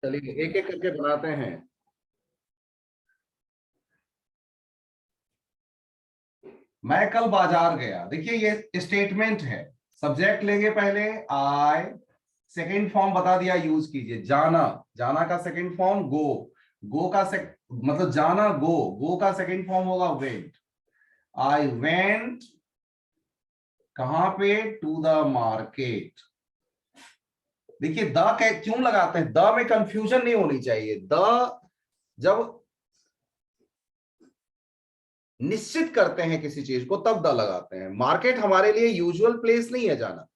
चलिए एक एक करके बनाते हैं। मैं कल बाजार गया, देखिए ये स्टेटमेंट है। सब्जेक्ट लेंगे पहले आई, सेकंड फॉर्म बता दिया यूज कीजिए। जाना, जाना का सेकंड फॉर्म गो, गो का मतलब जाना गो, गो का सेकंड फॉर्म होगा वेंट। आई वेंट कहां पे, टू द मार्केट। देखिए द क्यों लगाते हैं, द में कंफ्यूजन नहीं होनी चाहिए। द जब निश्चित करते हैं किसी चीज को तब द लगाते हैं। मार्केट हमारे लिए यूजुअल प्लेस नहीं है जाना,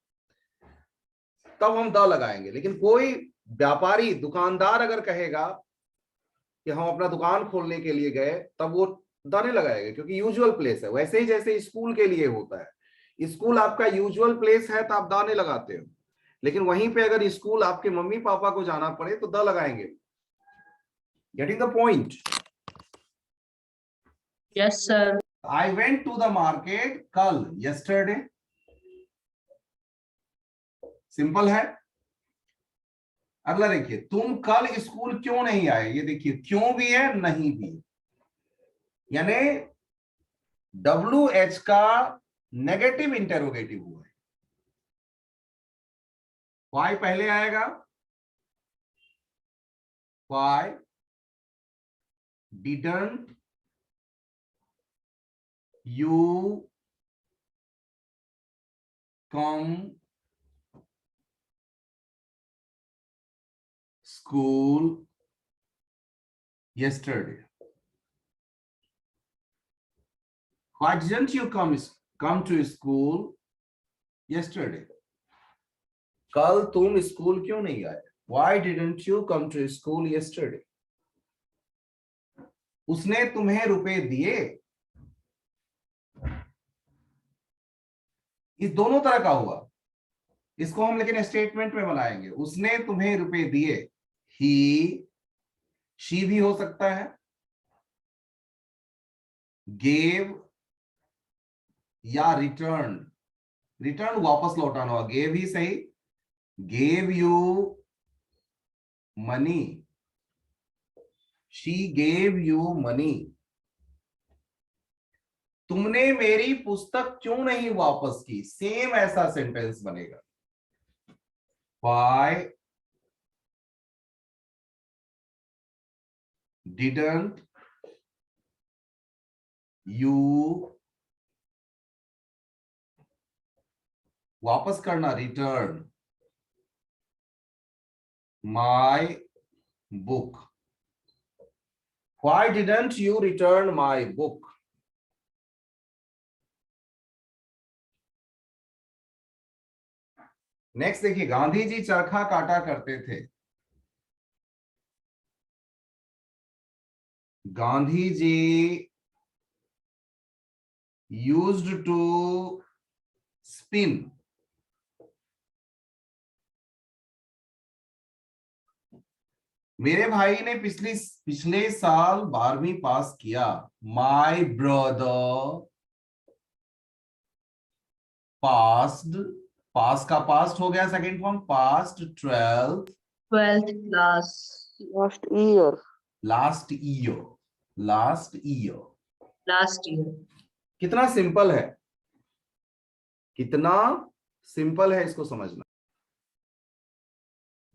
तब हम द लगाएंगे। लेकिन कोई व्यापारी दुकानदार अगर कहेगा कि हम अपना दुकान खोलने के लिए गए, तब वो द नहीं लगाएगा, क्योंकि यूजुअल प्लेस है। वैसे ही जैसे स्कूल के लिए होता है, स्कूल आपका यूजुअल प्लेस है तो आप द नहीं लगाते हो। लेकिन वहीं पे अगर स्कूल आपके मम्मी पापा को जाना पड़े तो द लगाएंगे। Getting the point? Yes sir. I went to the market कल, यस्टरडे। सिंपल है। अगला देखिए, तुम कल स्कूल क्यों नहीं आए। ये देखिए क्यों भी है, नहीं भी है। यानी WH का नेगेटिव इंटेरोगेटिव हुआ है। वाई पहले आएगा, Y didn't you come school yesterday? Why didn't you come to school yesterday? कल तुम स्कूल क्यों नहीं आए? Why didn't you come to school yesterday? उसने तुम्हें रुपए दिए। इस दोनों तरह का हुआ, इसको हम लेकिन स्टेटमेंट में बनाएंगे। उसने तुम्हें रुपए दिए, ही, शी भी हो सकता है, गेव या रिटर्न। रिटर्न वापस लौटाना होगा, गेव ही सही। Gave you money, she gave you money. तुमने मेरी पुस्तक क्यों नहीं वापस की, सेम ऐसा सेंटेंस बनेगा। Why didn't you, वापस करना, return my book? Why didn't you return my book? Next देखिए, गांधी जी चरखा काटा करते थे। Gandhi ji used to spin। मेरे भाई ने पिछले साल 12वीं पास किया। माई ब्रदर पास्ड, पास का पास्ट हो गया second form, past 12th class. Last year. Last year, last year. Last year. कितना सिंपल है, कितना सिंपल है इसको समझना।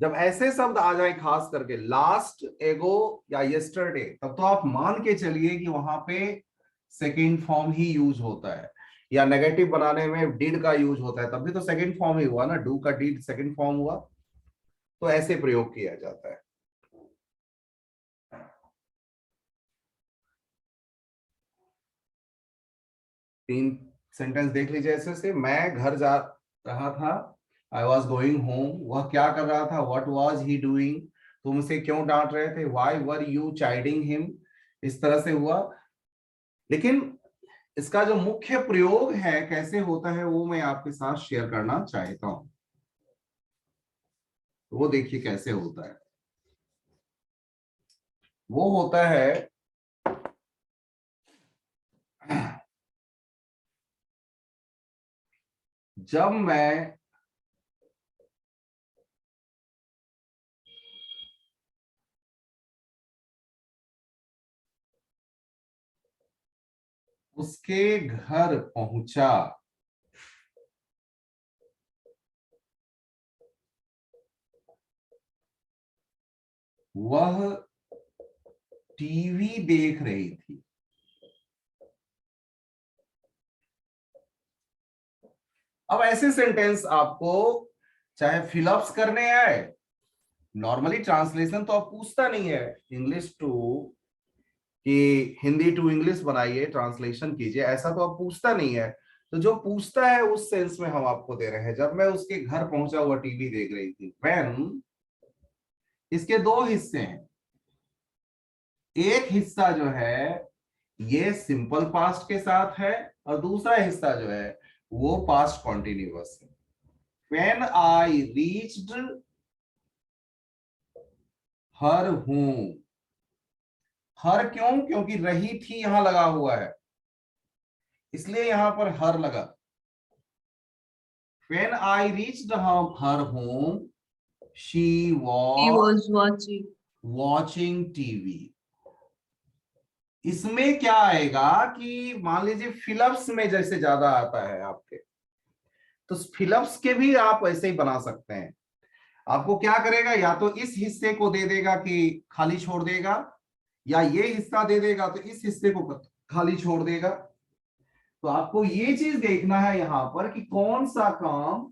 जब ऐसे शब्द आ जाए, खास करके लास्ट, एगो या यस्टरडे, तब तो आप मान के चलिए कि वहां पे सेकेंड फॉर्म ही यूज होता है। या नेगेटिव बनाने में डिड का यूज होता है, तब भी तो सेकेंड फॉर्म ही हुआ ना, डू का डिड सेकेंड फॉर्म हुआ। तो ऐसे प्रयोग किया जाता है। तीन सेंटेंस देख लीजिए ऐसे से। मैं घर जा रहा था, आई वॉज गोइंग होम। वह क्या कर रहा था, वट वॉज ही डूइंग। तुम उसे क्यों डांट रहे थे, why were you chiding him. इस तरह से हुआ। लेकिन इसका जो मुख्य प्रयोग है कैसे होता है, वो मैं आपके साथ शेयर करना चाहता हूं। वो देखिए कैसे होता है। वो होता है, जब मैं उसके घर पहुंचा। वह टीवी देख रही थी। अब ऐसे सेंटेंस आपको चाहे फिलअप्स करने आए, नॉर्मली ट्रांसलेशन तो आप पूछता नहीं है इंग्लिश टू कि हिंदी टू इंग्लिश बनाइए, ट्रांसलेशन कीजिए, ऐसा तो आप पूछता नहीं है। तो जो पूछता है उस सेंस में हम आपको दे रहे हैं। जब मैं उसके घर पहुंचा, हुआ टीवी देख रही थी। व्हेन, इसके दो हिस्से हैं। एक हिस्सा जो है ये सिंपल पास्ट के साथ है, और दूसरा हिस्सा जो है वो पास्ट कॉन्टिन्यूअस है। When I reached her home. Her क्यों? क्योंकि रही थी यहां लगा हुआ है, इसलिए यहां पर हर लगा। When I reached her home she He was was watching. Watching TV. इसमें क्या आएगा कि मान लीजिए फिलअप्स में जैसे ज्यादा आता है आपके, तो फिलअप्स के भी आप ऐसे ही बना सकते हैं। आपको क्या करेगा, या तो इस हिस्से को दे देगा कि खाली छोड़ देगा, या ये हिस्सा दे देगा तो इस हिस्से को खाली छोड़ देगा। तो आपको ये चीज देखना है यहां पर कि कौन सा काम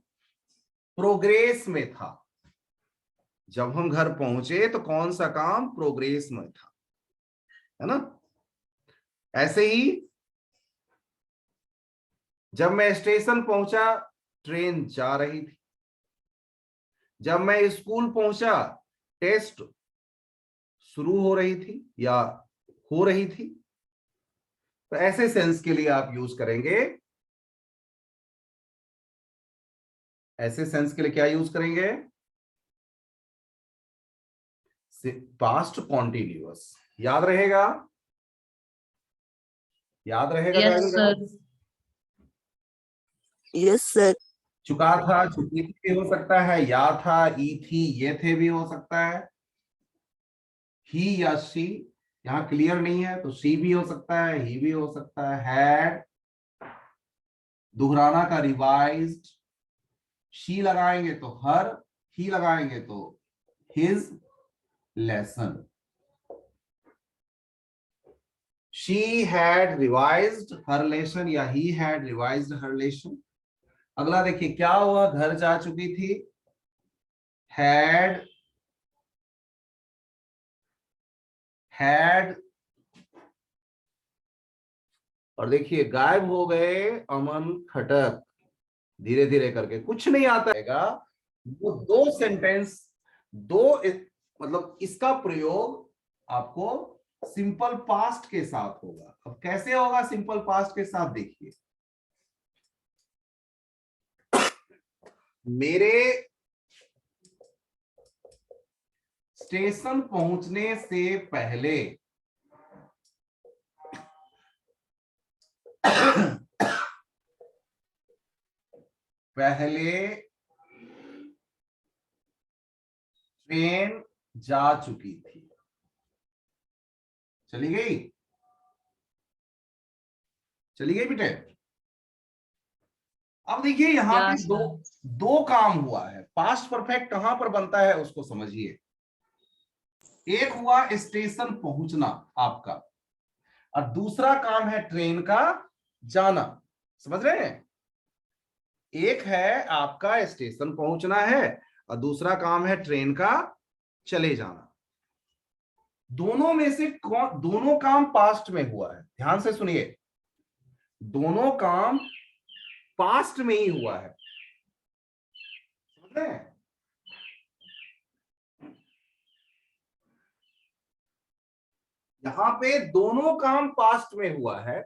प्रोग्रेस में था। जब हम घर पहुंचे तो कौन सा काम प्रोग्रेस में था, है ना। ऐसे ही जब मैं स्टेशन पहुंचा ट्रेन जा रही थी। जब मैं स्कूल पहुंचा टेस्ट शुरू हो रही थी या हो रही थी। तो ऐसे सेंस के लिए आप यूज करेंगे, ऐसे सेंस के लिए क्या यूज करेंगे, पास्ट कॉन्टिन्यूअस। याद रहेगा? याद रहेगा Yes, sir. Guys? Yes, sir. चुका था, चुकी थी भी हो सकता है, या था, ई थी, ये थे भी हो सकता है। ही या शी यहां क्लियर नहीं है, तो शी भी हो सकता है, ही भी हो सकता है। हैड दोहराना का रिवाइज्ड। शी लगाएंगे तो हर, ही लगाएंगे तो his lesson. She had revised her lesson या he had revised her lesson. अगला देखिए क्या हुआ, घर जा चुकी थी। हैड और देखिए गायब हो गए अमन खटक, धीरे धीरे करके कुछ नहीं आता है। वो दो सेंटेंस, मतलब इसका प्रयोग आपको सिंपल पास्ट के साथ होगा। अब कैसे होगा सिंपल पास्ट के साथ, देखिए। मेरे स्टेशन पहुंचने से पहले ट्रेन जा चुकी थी। चली गई, चली गई बेटे। अब देखिए यहां पे Yes, दो sir. दो काम हुआ है। पास्ट परफेक्ट कहां पर बनता है उसको समझिए। एक हुआ स्टेशन पहुंचना आपका, और दूसरा काम है ट्रेन का जाना। समझ रहे हैं? एक है आपका स्टेशन पहुंचना है, और दूसरा काम है ट्रेन का चले जाना। दोनों में से दोनों काम पास्ट में हुआ है। ध्यान से सुनिए, दोनों काम पास्ट में ही हुआ है। समझ रहे हैं? यहां पे दोनों काम पास्ट में हुआ है,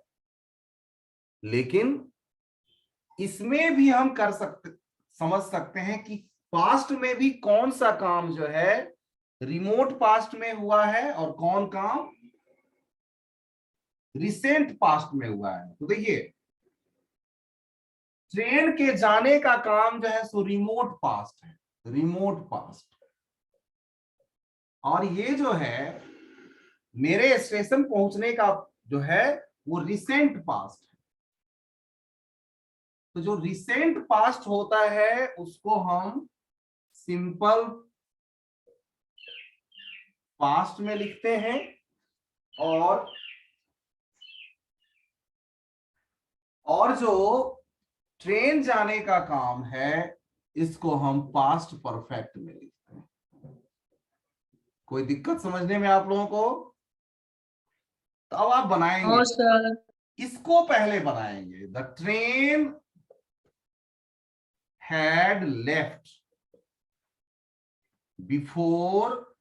लेकिन इसमें भी हम समझ सकते हैं कि पास्ट में भी कौन सा काम जो है रिमोट पास्ट में हुआ है और कौन काम रिसेंट पास्ट में हुआ है। तो देखिए ट्रेन के जाने का काम जो है सो रिमोट पास्ट है, रिमोट पास्ट। और ये जो है मेरे स्टेशन पहुंचने का जो है वो रिसेंट पास्ट है। तो जो रिसेंट पास्ट होता है उसको हम सिंपल पास्ट में लिखते हैं, और जो ट्रेन जाने का काम है इसको हम पास्ट परफेक्ट में लिखते हैं। कोई दिक्कत समझने में आप लोगों को? तो अब आप बनाएंगे, नो सर। इसको पहले बनाएंगे। The train had left before,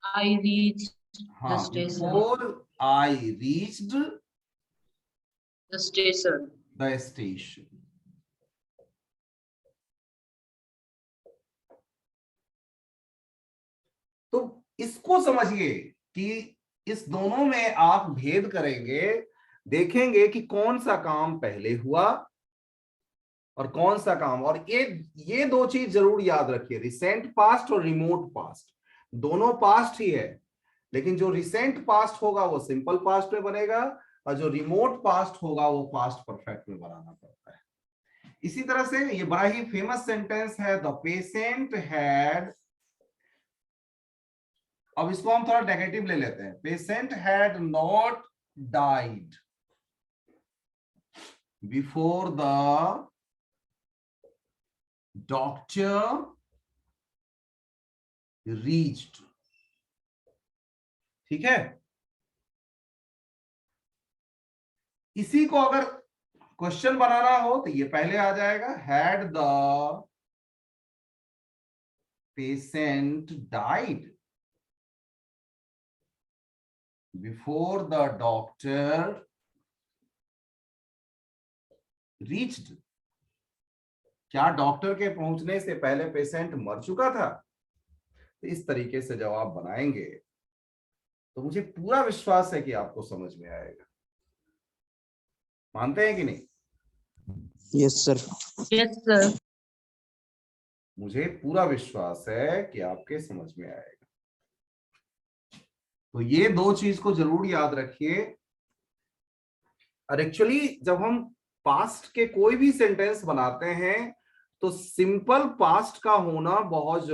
I reach हाँ, station. Before I reached the station. The station. तो इसको समझिए कि इस दोनों में आप भेद करेंगे, देखेंगे कि कौन सा काम पहले हुआ और कौन सा काम। और ये दो चीज जरूर याद रखिए, रिसेंट पास्ट और रिमोट पास्ट, दोनों पास्ट ही है, लेकिन जो रिसेंट पास्ट होगा वो सिंपल पास्ट में बनेगा और जो रिमोट पास्ट होगा वो पास्ट परफेक्ट में बनाना पड़ता है। इसी तरह से ये बड़ा ही फेमस सेंटेंस है, द पेशेंट हैड, अब इसको हम थोड़ा नेगेटिव ले लेते हैं, patient had not died before the doctor reached. ठीक है, इसी को अगर क्वेश्चन बनाना हो तो ये पहले आ जाएगा, had the patient died before the doctor reached. क्या डॉक्टर के पहुंचने से पहले पेशेंट मर चुका था? तो इस तरीके से जवाब बनाएंगे तो मुझे पूरा विश्वास है कि आपको समझ में आएगा। मानते हैं कि नहीं? Yes, sir. Yes sir. मुझे पूरा विश्वास है कि आपके समझ में आएगा। तो ये दो चीज को जरूर याद रखिए। और एक्चुअली जब हम पास्ट के कोई भी सेंटेंस बनाते हैं तो सिंपल पास्ट का होना बहुत जरूरी